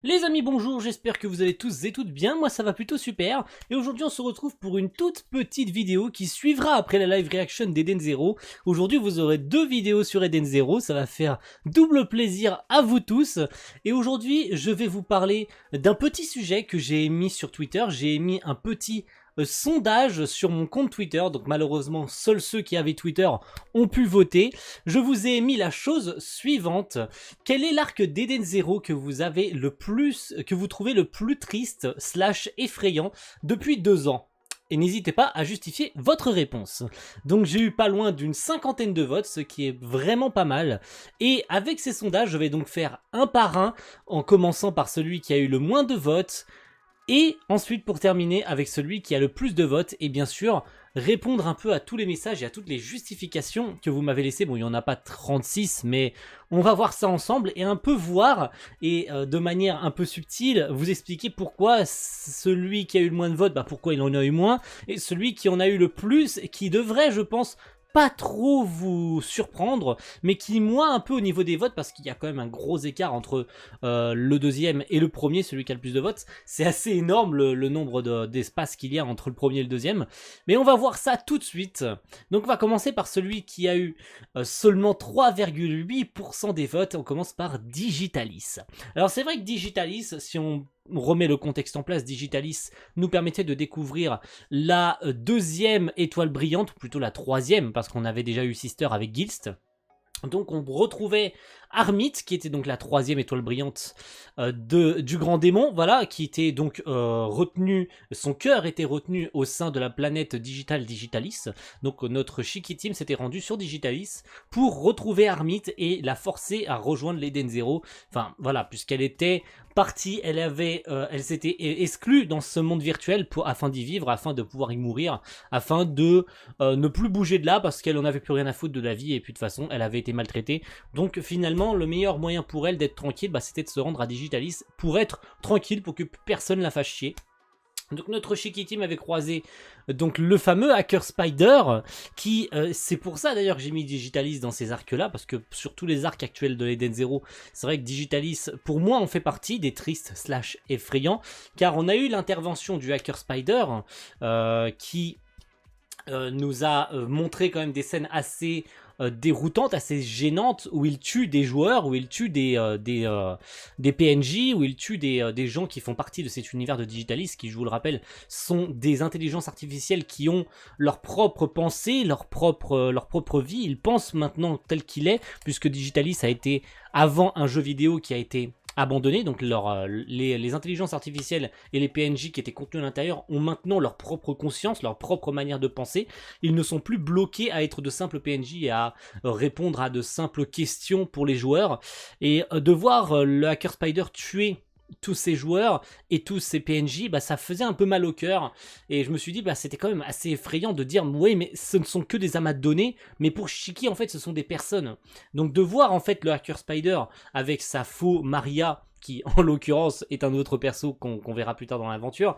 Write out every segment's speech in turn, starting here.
Les amis, bonjour, j'espère que vous allez tous et toutes bien, moi ça va plutôt super, et aujourd'hui on se retrouve pour une toute petite vidéo qui suivra après la live reaction d'Eden Zero. Aujourd'hui vous aurez deux vidéos sur Eden Zero, ça va faire double plaisir à vous tous, et aujourd'hui je vais vous parler d'un petit sujet que j'ai émis sur Twitter. J'ai émis un petit sondage sur mon compte Twitter, donc malheureusement seuls ceux qui avaient Twitter ont pu voter. Je vous ai émis la chose suivante: quel est l'arc d'Eden Zero que vous avez le plus, que vous trouvez le plus triste slash effrayant depuis 2 ans? Et n'hésitez pas à justifier votre réponse. Donc j'ai eu pas loin d'une 50aine de votes, ce qui est vraiment pas mal. Et avec ces sondages, je vais donc faire un par un, en commençant par celui qui a eu le moins de votes, et ensuite pour terminer avec celui qui a le plus de votes, et bien sûr répondre un peu à tous les messages et à toutes les justifications que vous m'avez laissées. Bon, il n'y en a pas 36, mais on va voir ça ensemble et un peu voir, et de manière un peu subtile, vous expliquer pourquoi celui qui a eu le moins de votes, pourquoi il en a eu moins, et celui qui en a eu le plus, qui devrait, je pense, pas trop vous surprendre, mais qui moi un peu au niveau des votes, parce qu'il y a quand même un gros écart entre le deuxième et le premier, celui qui a le plus de votes. C'est assez énorme le nombre d'espaces qu'il y a entre le premier et le deuxième, mais on va voir ça tout de suite. Donc on va commencer par celui qui a eu seulement 3,8% des votes. On commence par Digitalis. Alors c'est vrai que Digitalis, si on remet le contexte en place, Digitalis nous permettait de découvrir la deuxième étoile brillante, ou plutôt la troisième, parce qu'on avait déjà eu Sister avec Gilst. Donc on retrouvait Armit, qui était donc la troisième étoile brillante du grand démon, voilà, qui était donc retenu, son cœur était retenu au sein de la planète Digitalis. Donc notre Shiki Team s'était rendu sur Digitalis pour retrouver Armit et la forcer à rejoindre l'Eden Zero. Enfin voilà, puisqu'elle était partie, elle s'était exclue dans ce monde virtuel afin d'y vivre, afin de pouvoir y mourir, afin de ne plus bouger de là, parce qu'elle en avait plus rien à foutre de la vie, et puis de toute façon elle avait été maltraitée. Donc finalement le meilleur moyen pour elle d'être tranquille, c'était de se rendre à Digitalis pour être tranquille, pour que personne la fasse chier. Donc notre Shiki Team avait croisé donc le fameux Hacker Spider, qui c'est pour ça d'ailleurs que j'ai mis Digitalis dans ces arcs là, parce que sur tous les arcs actuels de l'Eden Zero, c'est vrai que Digitalis pour moi en fait partie des tristes slash effrayants, car on a eu l'intervention du Hacker Spider qui nous a montré quand même des scènes assez déroutantes, assez gênantes, où il tue des joueurs, où il tue des PNJ, où il tue des gens qui font partie de cet univers de Digitalis, qui, je vous le rappelle, sont des intelligences artificielles qui ont leur propre pensée, leur propre vie. Ils pensent maintenant tel qu'il est, puisque Digitalis a été avant un jeu vidéo qui a été abandonné, donc les intelligences artificielles et les PNJ qui étaient contenus à l'intérieur ont maintenant leur propre conscience, leur propre manière de penser. Ils ne sont plus bloqués à être de simples PNJ et à répondre à de simples questions pour les joueurs. Et de voir le Hacker Spider tuer tous ces joueurs et tous ces PNJ, ça faisait un peu mal au cœur, et je me suis dit c'était quand même assez effrayant de dire ouais, mais ce ne sont que des amas de données, mais pour Shiki en fait ce sont des personnes. Donc de voir en fait le Hacker Spider avec sa faux Maria, qui en l'occurrence est un autre perso qu'on verra plus tard dans l'aventure,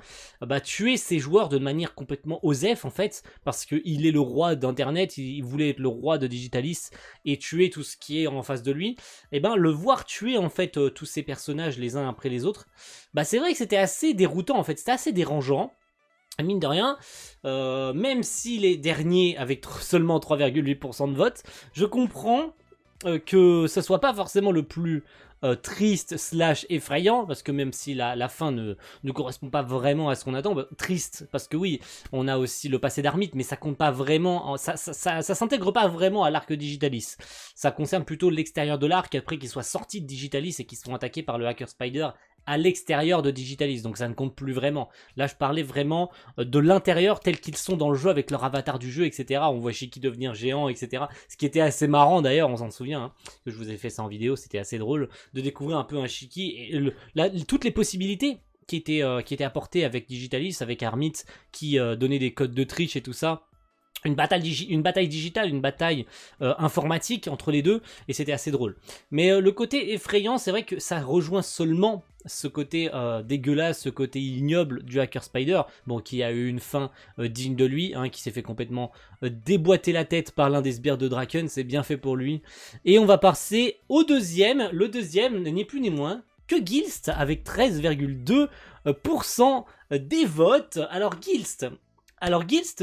tuer ces joueurs de manière complètement osef en fait, parce qu'il est le roi d'internet, il voulait être le roi de Digitalis et tuer tout ce qui est en face de lui, et le voir tuer en fait tous ces personnages les uns après les autres, c'est vrai que c'était assez déroutant en fait, c'était assez dérangeant. Mine de rien, même si les derniers avec seulement 3,8% de vote, je comprends que ce soit pas forcément le plus triste slash effrayant, parce que même si la fin ne correspond pas vraiment à ce qu'on attend, triste parce que oui, on a aussi le passé d'Armit, mais ça compte pas vraiment, ça s'intègre pas vraiment à l'arc Digitalis, ça concerne plutôt l'extérieur de l'arc, après qu'ils soient sortis de Digitalis et qu'ils sont attaqués par le Hacker Spider à l'extérieur de Digitalis, donc ça ne compte plus vraiment. Là je parlais vraiment de l'intérieur tel qu'ils sont dans le jeu, avec leur avatar du jeu, etc. On voit Shiki devenir géant, etc. Ce qui était assez marrant d'ailleurs, on s'en souvient, hein, que je vous ai fait ça en vidéo, c'était assez drôle de découvrir un peu un Shiki, et toutes les possibilités qui étaient apportées avec Digitalis, avec Armit qui donnait des codes de triche et tout ça. Une bataille digitale, une bataille informatique entre les deux, et c'était assez drôle. Mais le côté effrayant, c'est vrai que ça rejoint seulement ce côté dégueulasse, ce côté ignoble du Hacker Spider, qui a eu une fin digne de lui, hein, qui s'est fait complètement déboîter la tête par l'un des sbires de Draken, c'est bien fait pour lui. Et on va passer au deuxième. Le deuxième n'est ni plus ni moins que Gilst avec 13,2% des votes. Alors Gilst,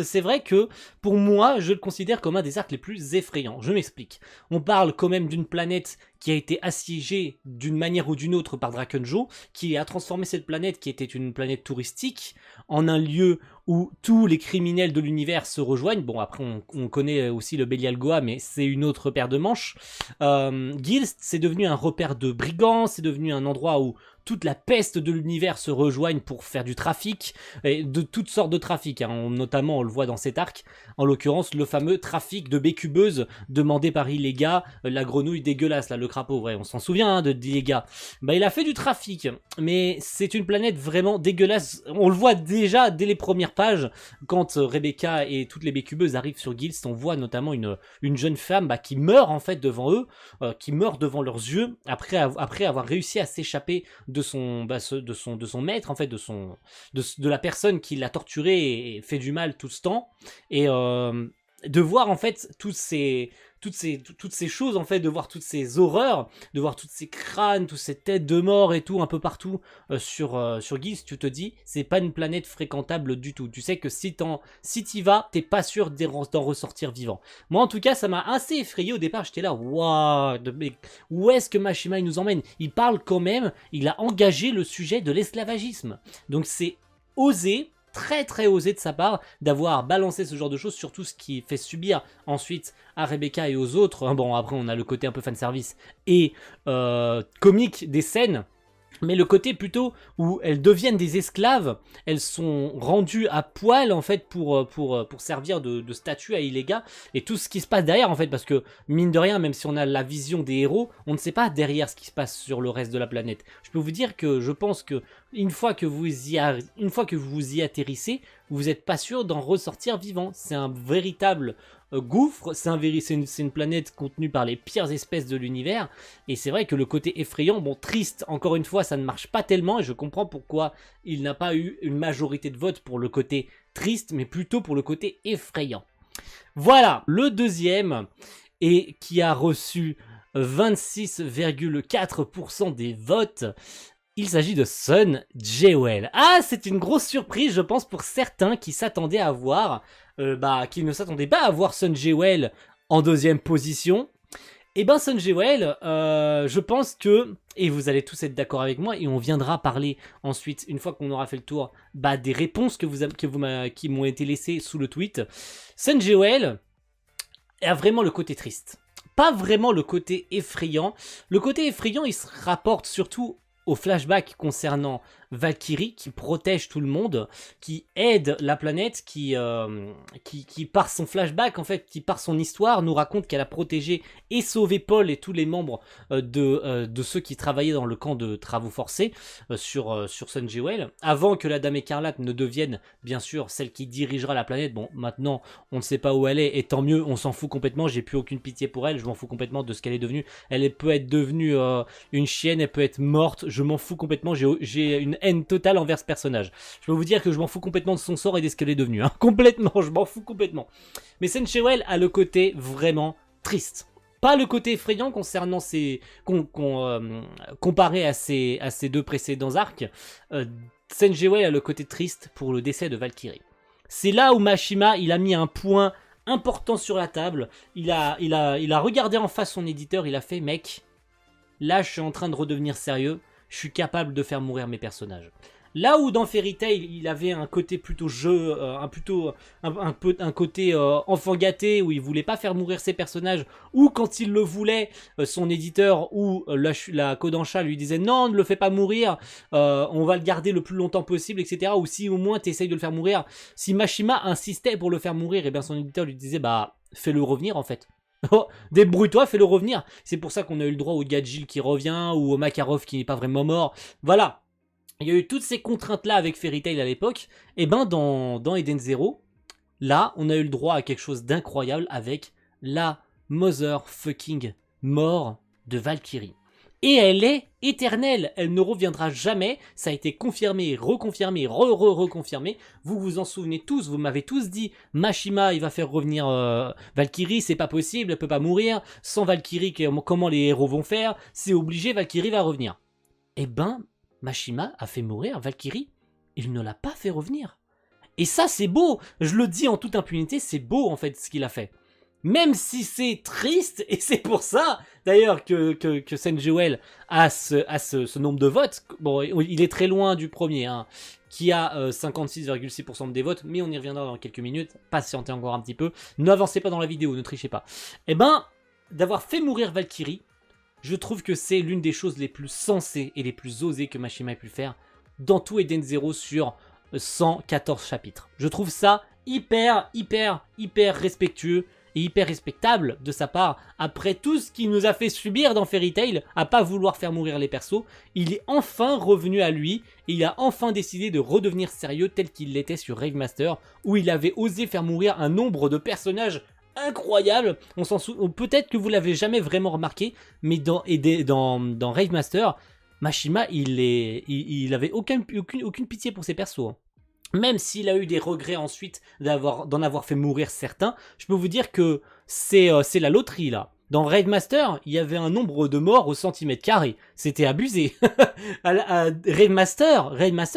c'est vrai que pour moi, je le considère comme un des arcs les plus effrayants. Je m'explique. On parle quand même d'une planète qui a été assiégée d'une manière ou d'une autre par Drakenjo, qui a transformé cette planète, qui était une planète touristique, en un lieu où tous les criminels de l'univers se rejoignent. Bon, après, on connaît aussi le Belial Goa, mais c'est une autre paire de manches. Gilst, c'est devenu un repère de brigands, c'est devenu un endroit où toute la peste de l'univers se rejoignent pour faire du trafic, et de toutes sortes de trafics, hein. Notamment on le voit dans cet arc, en l'occurrence le fameux trafic de bécubeuses demandé par Illega, la grenouille dégueulasse, là, le crapaud, ouais, on s'en souvient hein, de Illega. Bah il a fait du trafic, mais c'est une planète vraiment dégueulasse, on le voit déjà dès les premières pages, quand Rebecca et toutes les bécubeuses arrivent sur Gilst, on voit notamment une jeune femme qui meurt en fait devant eux, qui meurt devant leurs yeux, après avoir réussi à s'échapper de son maître en fait, de la personne qui l'a torturé et fait du mal tout ce temps, et de voir en fait toutes ces choses en fait, de voir toutes ces horreurs, de voir toutes ces crânes, toutes ces têtes de mort et tout un peu partout sur Gilst, tu te dis c'est pas une planète fréquentable du tout. Tu sais que si t'y vas, t'es pas sûr d'en ressortir vivant. Moi en tout cas ça m'a assez effrayé au départ, j'étais là waouh, où est-ce que Mashima il nous emmène? Il parle quand même, il a engagé le sujet de l'esclavagisme. Donc c'est osé, très très osé de sa part d'avoir balancé ce genre de choses, surtout ce qui fait subir ensuite à Rebecca et aux autres. Bon, après on a le côté un peu fanservice et comique des scènes, mais le côté plutôt où elles deviennent des esclaves, elles sont rendues à poil en fait pour servir de statue à Illega, et tout ce qui se passe derrière en fait, parce que mine de rien, même si on a la vision des héros, on ne sait pas derrière ce qui se passe sur le reste de la planète. Je peux vous dire que je pense que une fois que vous y atterrissez, vous n'êtes pas sûr d'en ressortir vivant. C'est un véritable gouffre, c'est une planète contenue par les pires espèces de l'univers, et c'est vrai que le côté effrayant, bon, triste, encore une fois, ça ne marche pas tellement, et je comprends pourquoi il n'a pas eu une majorité de votes pour le côté triste, mais plutôt pour le côté effrayant. Voilà, le deuxième, et qui a reçu 26,4% des votes, il s'agit de Sun Jewel. Ah, c'est une grosse surprise, je pense, pour certains qui s'attendaient à voir, qui ne s'attendaient pas à voir Sun Jewel en deuxième position. Et ben Sun Jewel, je pense que, et vous allez tous être d'accord avec moi, et on viendra parler ensuite, une fois qu'on aura fait le tour, des réponses qui m'ont été laissées sous le tweet. Sun Jewel a vraiment le côté triste, pas vraiment le côté effrayant. Le côté effrayant, il se rapporte surtout au flashback concernant Valkyrie qui protège tout le monde, qui aide la planète, qui par son flashback en fait, qui par son histoire nous raconte qu'elle a protégé et sauvé Paul et tous les membres de ceux qui travaillaient dans le camp de travaux forcés sur Sun Jewel, avant que la Dame Écarlate ne devienne bien sûr celle qui dirigera la planète. Bon, maintenant on ne sait pas où elle est, et tant mieux, on s'en fout complètement, j'ai plus aucune pitié pour elle, je m'en fous complètement de ce qu'elle est devenue. Elle peut être devenue une chienne, elle peut être morte, je m'en fous complètement, j'ai une haine totale envers ce personnage. Je peux vous dire que je m'en fous complètement de son sort et de ce qu'elle est devenue, hein. Complètement, je m'en fous complètement. Mais Sun Jewel a le côté vraiment triste. Pas le côté effrayant concernant comparé à ces deux précédents arcs. Sun Jewel a le côté triste pour le décès de Valkyrie. C'est là où Mashima, il a mis un point important sur la table. Il a regardé en face son éditeur, il a fait, mec, là je suis en train de redevenir sérieux, je suis capable de faire mourir mes personnages. Là où dans Fairy Tail, il avait un côté plutôt jeu, un côté enfant gâté, où il voulait pas faire mourir ses personnages, ou quand il le voulait, son éditeur ou la Kodansha lui disait non, ne le fais pas mourir, on va le garder le plus longtemps possible, etc. Ou si au moins tu essayes de le faire mourir. Si Mashima insistait pour le faire mourir, et bien son éditeur lui disait fais-le revenir en fait. Oh, débrouille-toi, fais-le revenir. C'est pour ça qu'on a eu le droit au Gadjil qui revient, ou au Makarov qui n'est pas vraiment mort. Voilà. Il y a eu toutes ces contraintes-là avec Fairy Tail à l'époque. Et dans Eden Zero, là, on a eu le droit à quelque chose d'incroyable avec la motherfucking mort de Valkyrie. Et elle est éternelle, elle ne reviendra jamais, ça a été confirmé, reconfirmé, reconfirmé, vous vous en souvenez tous, vous m'avez tous dit, Mashima il va faire revenir Valkyrie, c'est pas possible, elle peut pas mourir, sans Valkyrie comment les héros vont faire, c'est obligé, Valkyrie va revenir. eh ben, Mashima a fait mourir Valkyrie. Il ne l'a pas fait revenir. Et ça, c'est beau. Je le dis en toute impunité, c'est beau en fait ce qu'il a fait. Même si c'est triste, et c'est pour ça d'ailleurs que Senjuel a ce nombre de votes. Bon, il est très loin du premier, hein, qui a 56,6% des votes, mais on y reviendra dans quelques minutes. Patientez encore un petit peu. N'avancez pas dans la vidéo, ne trichez pas. Eh ben, d'avoir fait mourir Valkyrie, je trouve que c'est l'une des choses les plus sensées et les plus osées que Mashima ait pu faire dans tout Eden Zero sur 114 chapitres. Je trouve ça hyper respectueux et hyper respectable de sa part. Après tout ce qu'il nous a fait subir dans Fairy Tail, à pas vouloir faire mourir les persos, il est enfin revenu à lui et il a enfin décidé de redevenir sérieux tel qu'il l'était sur Rave Master, où il avait osé faire mourir un nombre de personnages incroyable. On s'en souvient. Peut-être que vous l'avez jamais vraiment remarqué, mais dans Rave Master, Mashima, il avait aucune pitié pour ses persos. Hein. Même s'il a eu des regrets ensuite d'en avoir fait mourir certains, je peux vous dire que c'est la loterie là. Dans Raid Master, il y avait un nombre de morts au centimètre carré. C'était abusé. à Raid Master,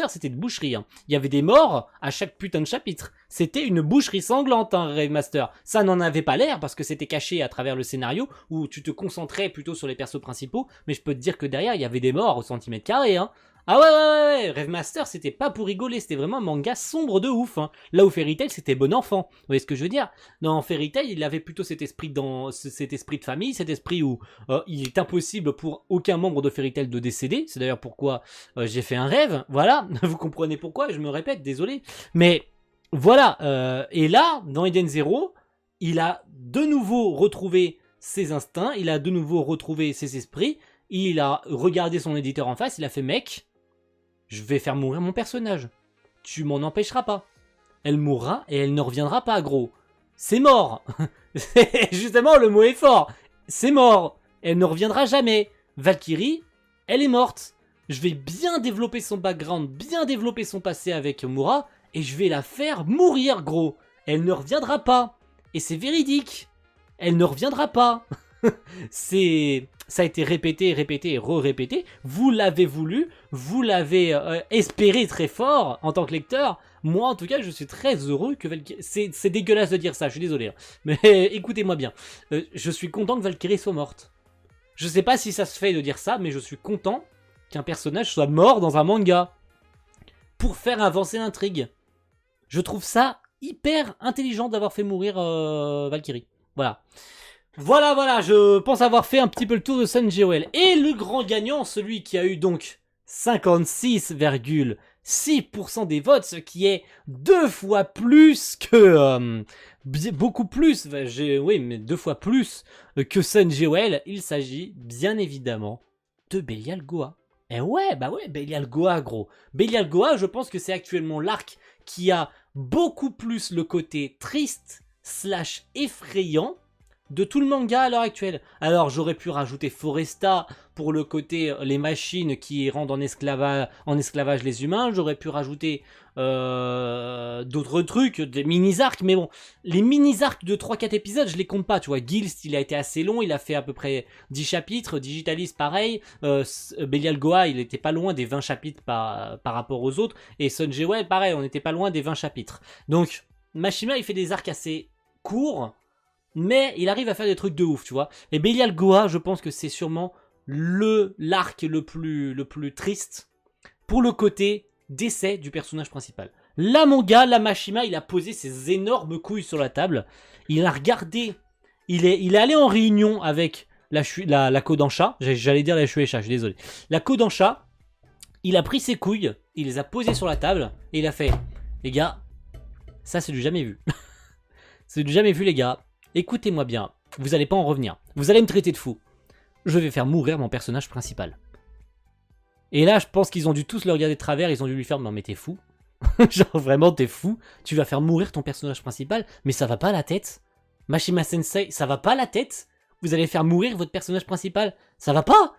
c'était de boucherie. Hein. Il y avait des morts à chaque putain de chapitre. C'était une boucherie sanglante, hein, Raid Master. Ça n'en avait pas l'air parce que c'était caché à travers le scénario où tu te concentrais plutôt sur les persos principaux. Mais je peux te dire que derrière, il y avait des morts au centimètre carré. Hein. Ah ouais, Rave Master, c'était pas pour rigoler, c'était vraiment un manga sombre de ouf. Hein. Là où Fairy Tail, c'était bon enfant. Vous voyez ce que je veux dire? Dans Fairy Tail, il avait plutôt cet esprit de famille, cet esprit où il est impossible pour aucun membre de Fairy Tail de décéder. C'est d'ailleurs pourquoi j'ai fait un rêve. Voilà, vous comprenez pourquoi, je me répète, désolé. Mais voilà, et là, dans Eden Zero, il a de nouveau retrouvé ses instincts, il a de nouveau retrouvé ses esprits, il a regardé son éditeur en face, il a fait « Mec, je vais faire mourir mon personnage. Tu m'en empêcheras pas. Elle mourra et elle ne reviendra pas, gros. C'est mort. » Justement, le mot est fort. C'est mort. Elle ne reviendra jamais. Valkyrie, elle est morte. Je vais bien développer son background, bien développer son passé avec Mura, et je vais la faire mourir, gros. Elle ne reviendra pas. Et c'est véridique. Elle ne reviendra pas. Ça a été répété et re-répété. Vous l'avez voulu, vous l'avez espéré très fort en tant que lecteur. Moi, en tout cas, je suis très heureux que Valkyrie... C'est dégueulasse de dire ça, je suis désolé. Hein. Mais écoutez-moi bien. Je suis content que Valkyrie soit morte. Je sais pas si ça se fait de dire ça, mais je suis content qu'un personnage soit mort dans un manga. Pour faire avancer l'intrigue. Je trouve ça hyper intelligent d'avoir fait mourir Valkyrie. Voilà. Voilà, je pense avoir fait un petit peu le tour de Senjuel. Et le grand gagnant, celui qui a eu donc 56,6% des votes, ce qui est 2 fois plus que... beaucoup plus, oui, mais 2 fois plus que Senjuel. Il s'agit bien évidemment de Belial Goa. Eh ouais, Belial Goa, gros. Belial Goa, je pense que c'est actuellement l'arc qui a beaucoup plus le côté triste / effrayant de tout le manga à l'heure actuelle. Alors j'aurais pu rajouter Foresta pour le côté les machines qui rendent en esclavage les humains. J'aurais pu rajouter d'autres trucs, des mini-arcs. Mais bon, les mini-arcs de 3-4 épisodes, je les compte pas. Tu vois, Gilst, il a été assez long. Il a fait à peu près 10 chapitres. Digitalis, pareil. Belial Goa, il était pas loin des 20 chapitres par rapport aux autres. Et Senjuel, pareil, on était pas loin des 20 chapitres. Donc, Mashima, il fait des arcs assez courts. Mais il arrive à faire des trucs de ouf, tu vois. Et Belial Goa, je pense que c'est sûrement l'arc le plus triste pour le côté décès du personnage principal. Là, mon gars, là, Mashima, il a posé ses énormes couilles sur la table. Il a regardé. Il est allé en réunion avec la Kodansha. J'allais dire la Shueisha, je suis désolé. La Kodansha, il a pris ses couilles, il les a posées sur la table, et il a fait, les gars, ça c'est du jamais vu. C'est du jamais vu, les gars. Écoutez-moi bien, vous allez pas en revenir. Vous allez me traiter de fou. Je vais faire mourir mon personnage principal. Et là, je pense qu'ils ont dû tous le regarder de travers, ils ont dû lui faire « Non mais t'es fou. Genre vraiment t'es fou. Tu vas faire mourir ton personnage principal, mais ça va pas à la tête. Mashima Sensei, ça va pas à la tête. Vous allez faire mourir votre personnage principal, ça va pas. »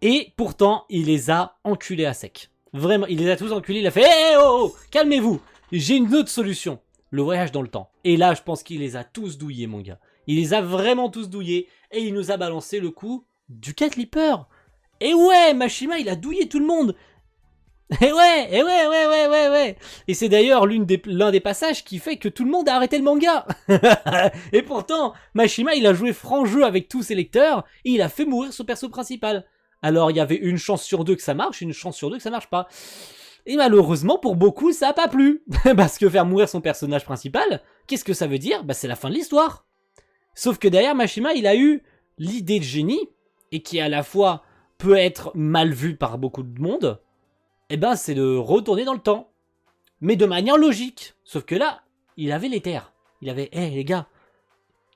Et pourtant, il les a enculés à sec. Vraiment, il les a tous enculés, il a fait « Hé, oh, calmez-vous. J'ai une autre solution. » Le voyage dans le temps. Et là, je pense qu'il les a tous douillés, mon gars. Il les a vraiment tous douillés. Et il nous a balancé le coup du Cat Leaper. Et ouais, Mashima, il a douillé tout le monde. Ouais. Et c'est d'ailleurs l'un des passages qui fait que tout le monde a arrêté le manga. Et pourtant, Mashima, il a joué franc jeu avec tous ses lecteurs et il a fait mourir son perso principal. Alors, il y avait une chance sur deux que ça marche, une chance sur deux que ça marche pas. Et malheureusement, pour beaucoup, ça a pas plu. Parce que faire mourir son personnage principal, qu'est-ce que ça veut dire? Bah, c'est la fin de l'histoire. Sauf que derrière, Mashima, il a eu l'idée de génie, et qui à la fois peut être mal vue par beaucoup de monde, eh ben c'est de retourner dans le temps. Mais de manière logique. Sauf que là, il avait l'éther. Il avait, les gars,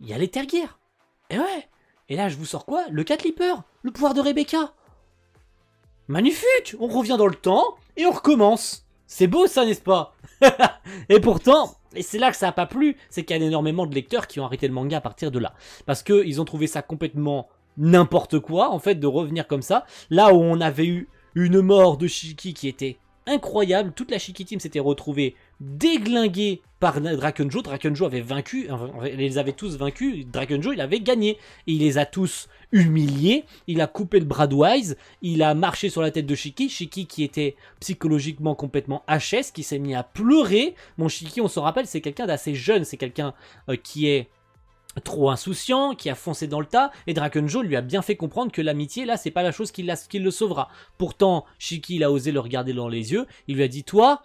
il y a l'éther guerre. Et ouais. Et là, je vous sors quoi? Le Cat Leaper, le pouvoir de Rebecca. Magnifique. On revient dans le temps et on recommence. C'est beau ça, n'est-ce pas? Et pourtant, et c'est là que ça a pas plu, c'est qu'il y a énormément de lecteurs qui ont arrêté le manga à partir de là. Parce qu'ils ont trouvé ça complètement n'importe quoi, en fait, de revenir comme ça. Là où on avait eu une mort de Shiki qui était incroyable, toute la Shiki Team s'était retrouvée déglinguée par Drakenjo. Drakenjo avait vaincu, ils les avaient tous vaincus, Drakenjo il avait gagné. Et il les a tous humiliés, il a coupé le bras de Wise, il a marché sur la tête de Shiki, Shiki qui était psychologiquement complètement HS, qui s'est mis à pleurer. Mon Shiki, on se rappelle, c'est quelqu'un d'assez jeune, c'est quelqu'un qui est trop insouciant, qui a foncé dans le tas, et Drakenjo lui a bien fait comprendre que l'amitié, là, c'est pas la chose qui le sauvera. Pourtant, Shiki, il a osé le regarder dans les yeux, il lui a dit, toi,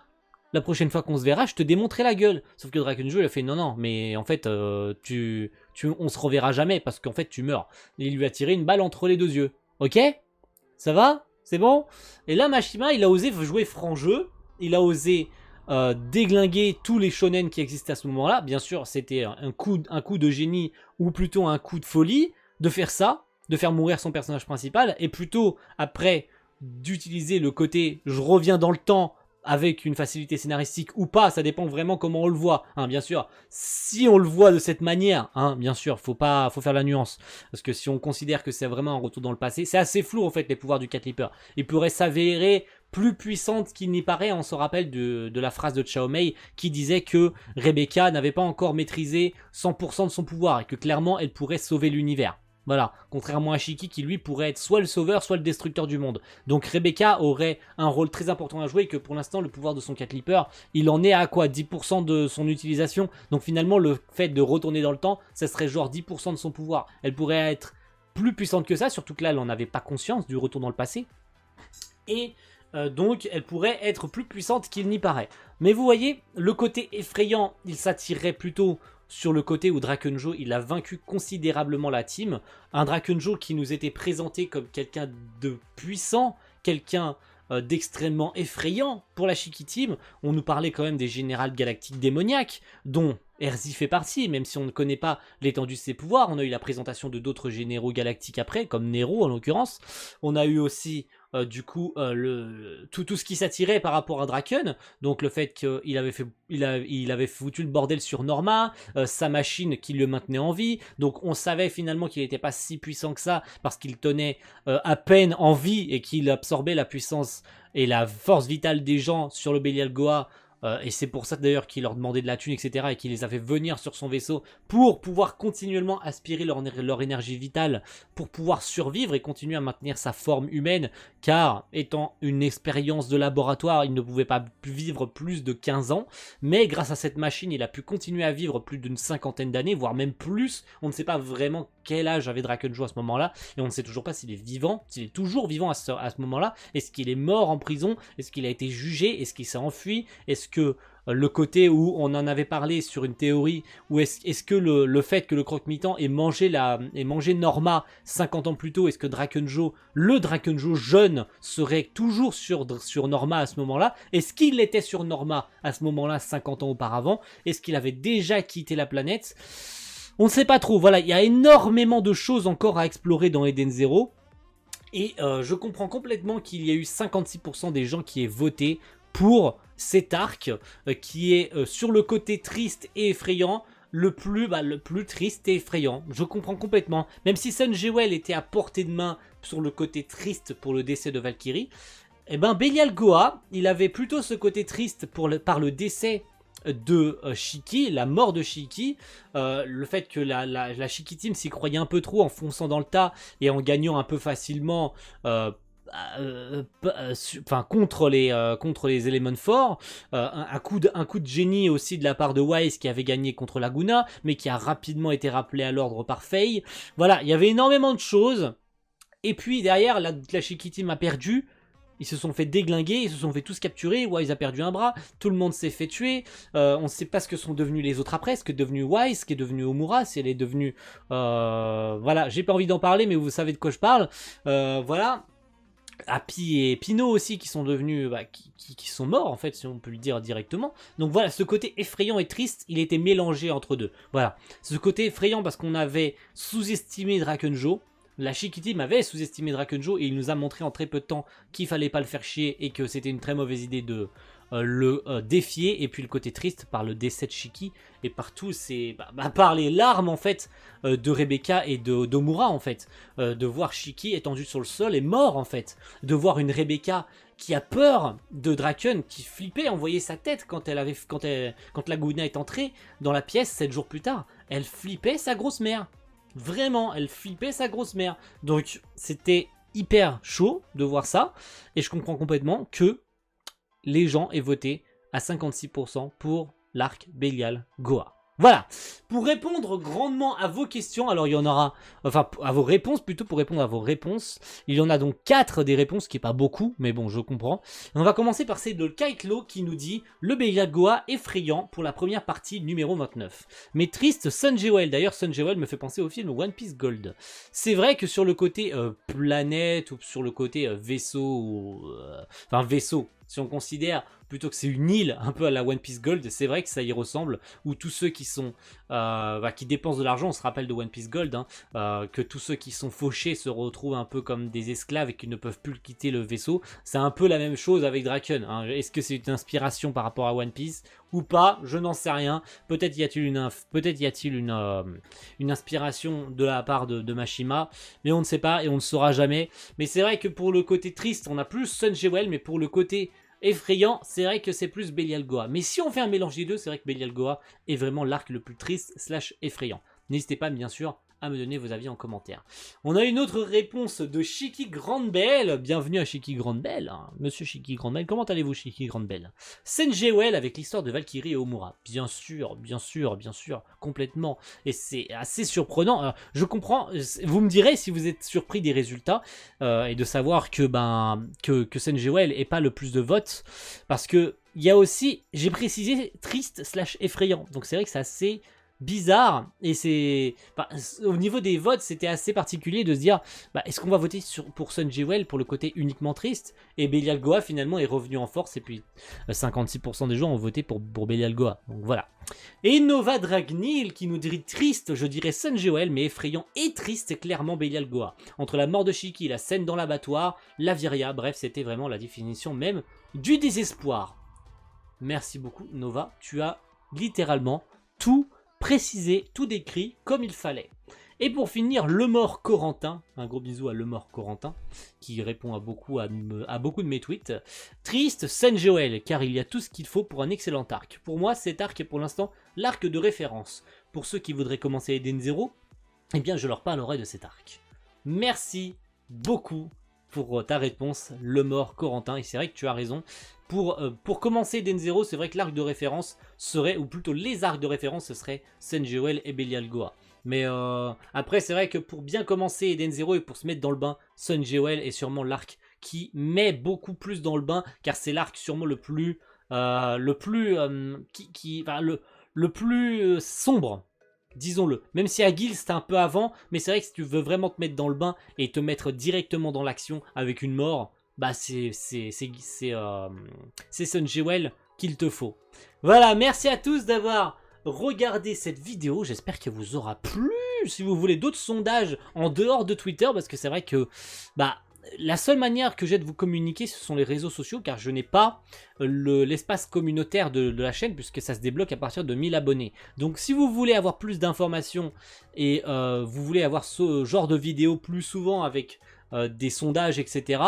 la prochaine fois qu'on se verra, je te démontrerai la gueule. Sauf que Drakenjo, il a fait, non, mais en fait, on se reverra jamais, parce qu'en fait, tu meurs. Et il lui a tiré une balle entre les deux yeux. Ok? Ça va? C'est bon? Et là, Mashima, il a osé jouer franc jeu, il a osé déglinguer tous les shonen qui existaient à ce moment-là. Bien sûr, c'était un coup de génie, ou plutôt un coup de folie, de faire ça, de faire mourir son personnage principal, et plutôt, après, d'utiliser le côté « je reviens dans le temps », avec une facilité scénaristique ou pas, ça dépend vraiment comment on le voit, hein, bien sûr. Si on le voit de cette manière, hein, bien sûr, faut faire la nuance, parce que si on considère que c'est vraiment un retour dans le passé, c'est assez flou en fait les pouvoirs du Cat Leaper. Il pourrait s'avérer plus puissante qu'il n'y paraît, on se rappelle de la phrase de Chao Mei qui disait que Rebecca n'avait pas encore maîtrisé 100% de son pouvoir et que clairement elle pourrait sauver l'univers. Voilà, contrairement à Shiki qui lui pourrait être soit le sauveur, soit le destructeur du monde. Donc Rebecca aurait un rôle très important à jouer et que pour l'instant le pouvoir de son Cat Leaper, il en est à quoi 10% de son utilisation. Donc finalement le fait de retourner dans le temps, ça serait genre 10% de son pouvoir. Elle pourrait être plus puissante que ça, surtout que là elle n'en avait pas conscience du retour dans le passé. Et donc elle pourrait être plus puissante qu'il n'y paraît. Mais vous voyez, le côté effrayant, il s'attirerait plutôt sur le côté où Drakenjo il a vaincu considérablement la team. Un Drakenjo qui nous était présenté comme quelqu'un de puissant, quelqu'un d'extrêmement effrayant pour la Shiki Team. On nous parlait quand même des générales galactiques démoniaques, dont Erzi fait partie, même si on ne connaît pas l'étendue de ses pouvoirs. On a eu la présentation de d'autres généraux galactiques après, comme Nero en l'occurrence. On a eu aussi du coup tout ce qui s'attirait par rapport à Draken, donc le fait qu'il avait foutu le bordel sur Norma, sa machine qui le maintenait en vie, donc on savait finalement qu'il n'était pas si puissant que ça parce qu'il tenait à peine en vie et qu'il absorbait la puissance et la force vitale des gens sur le Belial Goa. Et c'est pour ça d'ailleurs qu'il leur demandait de la thune, etc. et qu'il les a fait venir sur son vaisseau pour pouvoir continuellement aspirer leur énergie vitale pour pouvoir survivre et continuer à maintenir sa forme humaine, car étant une expérience de laboratoire, il ne pouvait pas vivre plus de 15 ans, mais grâce à cette machine, il a pu continuer à vivre plus d'une cinquantaine d'années, voire même plus. On ne sait pas vraiment quel âge avait Drakenjo à ce moment-là, et on ne sait toujours pas s'il est vivant, s'il est toujours vivant à ce moment-là. Est-ce qu'il est mort en prison? Est-ce qu'il a été jugé? Est-ce qu'il s'est enfui? Est-ce que le côté où on en avait parlé sur une théorie, ou est-ce que le fait que le croque-mitant ait mangé Norma 50 ans plus tôt, est-ce que Drakenjo, le Drakenjo jeune, serait toujours sur Norma à ce moment-là? Est-ce qu'il était sur Norma à ce moment-là 50 ans auparavant? Est-ce qu'il avait déjà quitté la planète? On ne sait pas trop, voilà, il y a énormément de choses encore à explorer dans Eden Zero. Et je comprends complètement qu'il y a eu 56% des gens qui aient voté pour cet arc qui est sur le côté triste et effrayant, le plus triste et effrayant. Je comprends complètement. Même si Sun Jewel était à portée de main sur le côté triste pour le décès de Valkyrie, eh ben Belial Goa, il avait plutôt ce côté triste par le décès de Shiki, la mort de Shiki, le fait que la Shiki Team s'y croyait un peu trop en fonçant dans le tas et en gagnant un peu facilement contre les éléments forts, un coup de génie aussi de la part de Wise qui avait gagné contre Laguna, mais qui a rapidement été rappelé à l'ordre par Faye. Voilà, il y avait énormément de choses. Et puis derrière, la Shiki Team a perdu. Ils se sont fait déglinguer, ils se sont fait tous capturer. Wise a perdu un bras, tout le monde s'est fait tuer. On ne sait pas ce que sont devenus les autres après, ce qu'est devenu Wise, ce qu'est devenu Omura, si elle est devenue... voilà, j'ai pas envie d'en parler, mais vous savez de quoi je parle. Voilà. Happy et Pino aussi qui sont devenus, qui sont morts en fait, si on peut le dire directement. Donc voilà, ce côté effrayant et triste, il était mélangé entre deux. Voilà, ce côté effrayant parce qu'on avait sous-estimé Drakenjo. La Shiki Team avait sous-estimé Drakenjo et il nous a montré en très peu de temps qu'il fallait pas le faire chier et que c'était une très mauvaise idée de le défier. Et puis le côté triste par le décès de Shiki et par tous ces, par les larmes en fait de Rebecca et d'Omura en fait, de voir Shiki étendu sur le sol et mort en fait, de voir une Rebecca qui a peur de Draken, qui flippait, on voyait sa tête quand Laguna est entrée dans la pièce 7 jours plus tard, elle flippait sa grosse mère. Vraiment, elle flippait sa grosse mère. Donc, c'était hyper chaud de voir ça. Et je comprends complètement que les gens aient voté à 56% pour l'arc Belial Goa. Voilà, pour répondre grandement à vos questions, alors il y en aura, enfin à vos réponses plutôt, pour répondre à vos réponses, il y en a donc 4 des réponses, ce qui n'est pas beaucoup, mais bon je comprends. Et on va commencer par celle de Kaitlo qui nous dit « Le Belial Goa effrayant pour la première partie numéro 29. Mais triste Sun Jewel », d'ailleurs Sun Jewel me fait penser au film One Piece Gold. C'est vrai que sur le côté planète ou sur le côté vaisseau, enfin vaisseau, si on considère plutôt que c'est une île un peu à la One Piece Gold, c'est vrai que ça y ressemble, où tous ceux qui sont qui dépensent de l'argent, on se rappelle de One Piece Gold, hein, que tous ceux qui sont fauchés se retrouvent un peu comme des esclaves et qui ne peuvent plus quitter le vaisseau. C'est un peu la même chose avec Draken, hein. Est-ce que c'est une inspiration par rapport à One Piece ou pas? Je n'en sais rien. Peut-être y a-t-il une inspiration de la part de Mashima, mais on ne sait pas et on ne saura jamais. Mais c'est vrai que pour le côté triste, on a plus Sun Jewel, mais pour le côté effrayant, c'est vrai que c'est plus Belial Goa. Mais si on fait un mélange des deux, c'est vrai que Belial Goa est vraiment l'arc le plus triste / effrayant. N'hésitez pas bien sûr à me donner vos avis en commentaire. On a une autre réponse de Shiki Grandbelle. Bienvenue à Shiki Grandbelle, hein. Monsieur Shiki Grandbelle, comment allez-vous Shiki Grandbelle? Senjewell avec l'histoire de Valkyrie et Omura. Bien sûr, complètement. Et c'est assez surprenant. Alors, je comprends, vous me direz si vous êtes surpris des résultats et de savoir que Senjewell n'ait pas le plus de votes. Parce que il y a aussi, j'ai précisé, triste / effrayant. Donc c'est vrai que c'est assez bizarre et c'est au niveau des votes c'était assez particulier de se dire est-ce qu'on va voter pour Sun Jewel pour le côté uniquement triste, et Belial Goa finalement est revenu en force et puis 56% des gens ont voté pour Belial Goa, donc voilà. Et Nova Dragnil qui nous dit triste, je dirais Sun Jewel, mais effrayant et triste clairement Belial Goa. Entre la mort de Shiki, la scène dans l'abattoir, la Viria, bref c'était vraiment la définition même du désespoir. Merci beaucoup Nova, tu as littéralement tout précisé, tout décrit comme il fallait. Et pour finir, Le Mort Corentin, un gros bisou à Le Mort Corentin, qui répond à beaucoup de mes tweets. Triste Senjewell, car il y a tout ce qu'il faut pour un excellent arc. Pour moi, cet arc est pour l'instant l'arc de référence. Pour ceux qui voudraient commencer Eden Zero, eh bien je leur parlerai de cet arc. Merci beaucoup pour ta réponse, Le Mort Corentin, et c'est vrai que tu as raison. Pour commencer Eden Zero, c'est vrai que l'arc de référence serait, ou plutôt les arcs de référence, ce serait Senjewell et Belial Goa. Mais après, c'est vrai que pour bien commencer Eden Zero et pour se mettre dans le bain, Sun Jewel est sûrement l'arc qui met beaucoup plus dans le bain, car c'est l'arc sûrement le plus sombre, disons-le. Même si Agil c'était un peu avant, mais c'est vrai que si tu veux vraiment te mettre dans le bain et te mettre directement dans l'action avec une mort, c'est Sun Jewel qu'il te faut. Voilà, merci à tous d'avoir regardez cette vidéo, j'espère qu'elle vous aura plu. Si vous voulez d'autres sondages en dehors de Twitter, parce que c'est vrai que la seule manière que j'ai de vous communiquer, ce sont les réseaux sociaux, car je n'ai pas l'espace communautaire de la chaîne, puisque ça se débloque à partir de 1000 abonnés. Donc si vous voulez avoir plus d'informations et vous voulez avoir ce genre de vidéos plus souvent avec des sondages, etc.,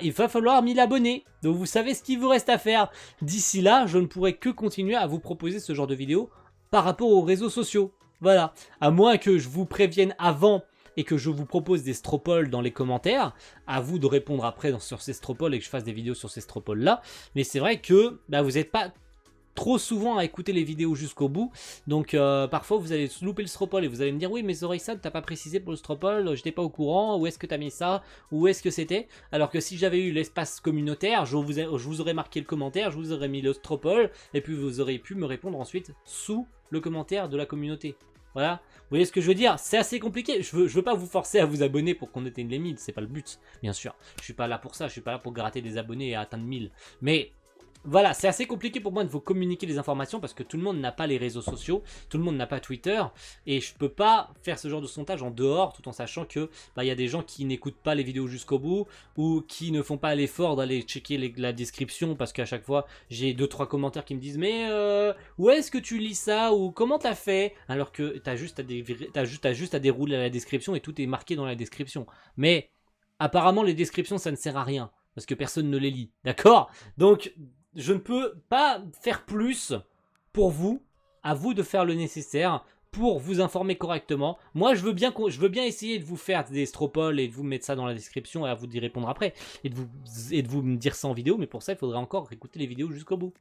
il va falloir 1000 abonnés. Donc vous savez ce qu'il vous reste à faire. D'ici là, je ne pourrai que continuer à vous proposer ce genre de vidéos par rapport aux réseaux sociaux. Voilà. À moins que je vous prévienne avant et que je vous propose des stropoles dans les commentaires, à vous de répondre après sur ces stropoles et que je fasse des vidéos sur ces stropoles là. Mais c'est vrai que bah, vous n'êtes pas trop souvent à écouter les vidéos jusqu'au bout, donc parfois vous allez louper le stropole et vous allez me dire oui mais Zoraïsad t'as pas précisé pour le stropole, j'étais pas au courant, où est-ce que t'as mis ça, où est-ce que c'était, alors que si j'avais eu l'espace communautaire, je vous aurais marqué le commentaire, je vous aurais mis le stropole et puis vous auriez pu me répondre ensuite sous le commentaire de la communauté. Voilà, vous voyez ce que je veux dire, c'est assez compliqué, je veux pas vous forcer à vous abonner pour qu'on atteigne les 1000, c'est pas le but, bien sûr, je suis pas là pour ça, je suis pas là pour gratter des abonnés et atteindre 1000, mais voilà, c'est assez compliqué pour moi de vous communiquer les informations parce que tout le monde n'a pas les réseaux sociaux, tout le monde n'a pas Twitter et je peux pas faire ce genre de sondage en dehors tout en sachant que bah, y a des gens qui n'écoutent pas les vidéos jusqu'au bout ou qui ne font pas l'effort d'aller checker la description parce qu'à chaque fois j'ai 2-3 commentaires qui me disent mais où est-ce que tu lis ça ou comment t'as fait, alors que t'as juste à dérouler la description et tout est marqué dans la description. Mais apparemment les descriptions ça ne sert à rien parce que personne ne les lit, d'accord? Donc je ne peux pas faire plus pour vous, à vous de faire le nécessaire pour vous informer correctement. Moi, je veux bien essayer de vous faire des stropoles et de vous mettre ça dans la description et à vous d'y répondre après et de vous me dire ça en vidéo, mais pour ça, il faudrait encore écouter les vidéos jusqu'au bout.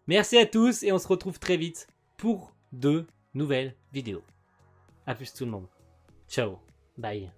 Merci à tous et on se retrouve très vite pour de nouvelles vidéos. A plus tout le monde. Ciao. Bye.